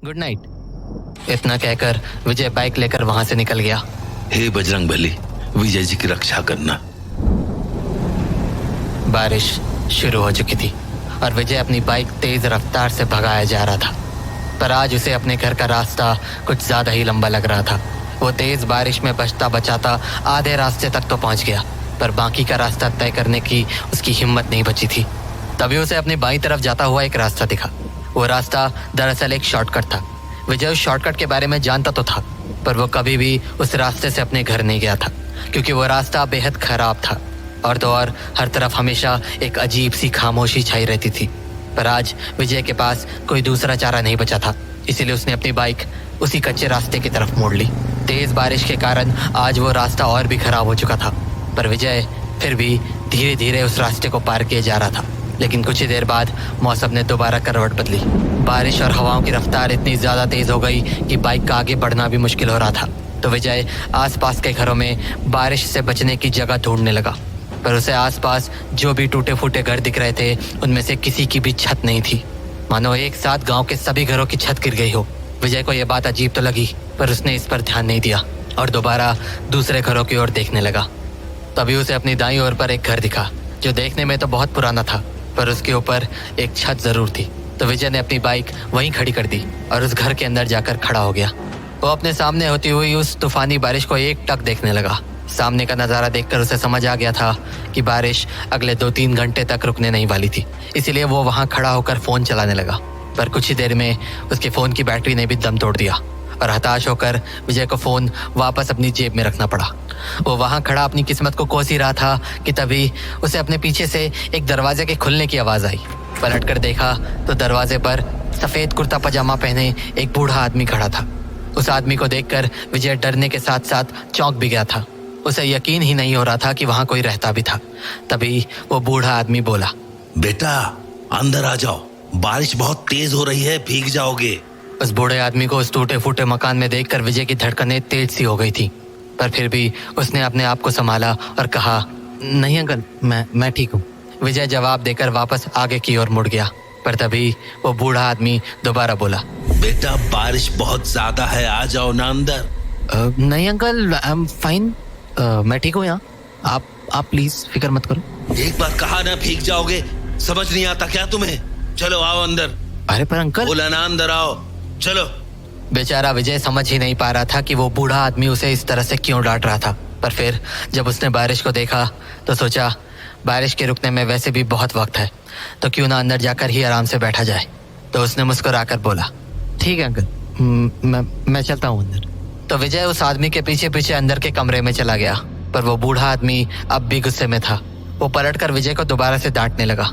Good night. इतना कहकर विजय bike लेकर वहां से निकल गया। हे बजरंगबली, विजय जी की रक्षा करना। बारिश शुरू हो चुकी थी और विजय अपनी बाइक तेज रफ्तार से भगाया जा रहा था, पर आज उसे अपने घर का रास्ता कुछ ज्यादा ही लंबा लग रहा था। वो तेज बारिश में बचता बचाता आधे रास्ते तक तो पहुंच गया, पर बाकी का रास्ता तय करने की उसकी हिम्मत नहीं बची थी। तभी उसे अपनी बाईं तरफ जाता हुआ एक रास्ता दिखा। वो रास्ता दरअसल एक शॉर्टकट था। विजय उस शॉर्टकट के बारे में जानता तो था, पर वो कभी भी उस रास्ते से अपने घर नहीं गया था, क्योंकि वो रास्ता बेहद खराब था और तो और हर तरफ हमेशा एक अजीब सी खामोशी छाई रहती थी। पर आज विजय के पास कोई दूसरा चारा नहीं बचा था, इसीलिए उसने अपनी बाइक उसी कच्चे रास्ते की तरफ मोड़ ली। तेज बारिश के कारण आज वो रास्ता और भी खराब हो चुका था, पर विजय फिर भी धीरे धीरे उस रास्ते को पार किए जा रहा था। लेकिन कुछ ही देर बाद मौसम ने दोबारा करवट बदली। बारिश और हवाओं की रफ्तार इतनी ज्यादा तेज हो गई कि बाइक का आगे बढ़ना भी मुश्किल हो रहा था। तो विजय आसपास के घरों में बारिश से बचने की जगह ढूंढने लगा, पर उसे आसपास जो भी टूटे फूटे घर दिख रहे थे उनमें से किसी की भी छत नहीं थी, मानो एक साथ गांव के सभी घरों की छत गिर गई हो। विजय को यह बात अजीब तो लगी, पर उसने इस पर ध्यान नहीं दिया और दोबारा दूसरे घरों की ओर देखने लगा। तभी उसे अपनी दाईं ओर पर एक घर दिखा, जो देखने में तो बहुत पुराना था, पर उसके ऊपर एक छत जरूर थी। तो विजय ने अपनी बाइक वहीं खड़ी कर दी और उस घर के अंदर जाकर खड़ा हो गया। वो अपने सामने होती हुई उस तूफानी बारिश को एक टक देखने लगा। सामने का नज़ारा देखकर उसे समझ आ गया था कि बारिश अगले 2-3 घंटे तक रुकने नहीं वाली थी, इसीलिए वो वहां खड़ा होकर फ़ोन चलाने लगा। पर कुछ ही देर में उसके फ़ोन की बैटरी ने भी दम तोड़ दिया और हताश होकर विजय को फ़ोन वापस अपनी जेब में रखना पड़ा। वो वहां खड़ा अपनी किस्मत को कोस ही रहा था कि तभी उसे अपने पीछे से एक दरवाजे के खुलने की आवाज़ आई। पलट कर देखा तो दरवाजे पर सफ़ेद कुर्ता पजामा पहने एक बूढ़ा आदमी खड़ा था। उस आदमी को देखकर विजय डरने के साथ साथ चौंक भी गया था। उसे यकीन ही नहीं हो रहा था कि वहां कोई रहता भी था। तभी वो बूढ़ा आदमी बोला, बेटा अंदर आ जाओ, बारिश बहुत तेज हो रही है, भीग जाओगे। उस बूढ़े आदमी को उस टूटे फूटे मकान में देखकर विजय की धड़कनें तेज सी हो गई थी, पर फिर भी उसने अपने आप को संभाला और कहा, नहीं अंकल, मैं ठीक हूँ। विजय जवाब देकर वापस आगे की ओर मुड़ गया, पर तभी वो बूढ़ा आदमी दोबारा बोला, बेटा बारिश बहुत ज्यादा है, आ जाओ ना अंदर। नहीं अंकल, आई एम फाइन, मैं ठीक हूँ यहाँ। आप प्लीज फिक्र मत करो। एक बार कहा ना भीग जाओगे, समझ नहीं आता क्या तुम्हें? चलो आओ अंदर। अरे पर अंकल, बोला ना अंदर आओ, चलो। बेचारा विजय समझ ही नहीं पा रहा था कि वो बूढ़ा आदमी उसे इस तरह से क्यों डांट रहा था। पर फिर जब उसने बारिश को देखा तो सोचा, बारिश के रुकने में वैसे भी बहुत वक्त है, तो क्यों ना अंदर जाकर ही आराम से बैठा जाए। तो उसने मुस्कुराकर बोला, ठीक है अंकल, मैं चलता हूँ अंदर। तो विजय उस आदमी के पीछे पीछे अंदर के कमरे में चला गया, पर वो बूढ़ा आदमी अब भी गुस्से में था। वो पलटकर विजय को दोबारा से डांटने लगा।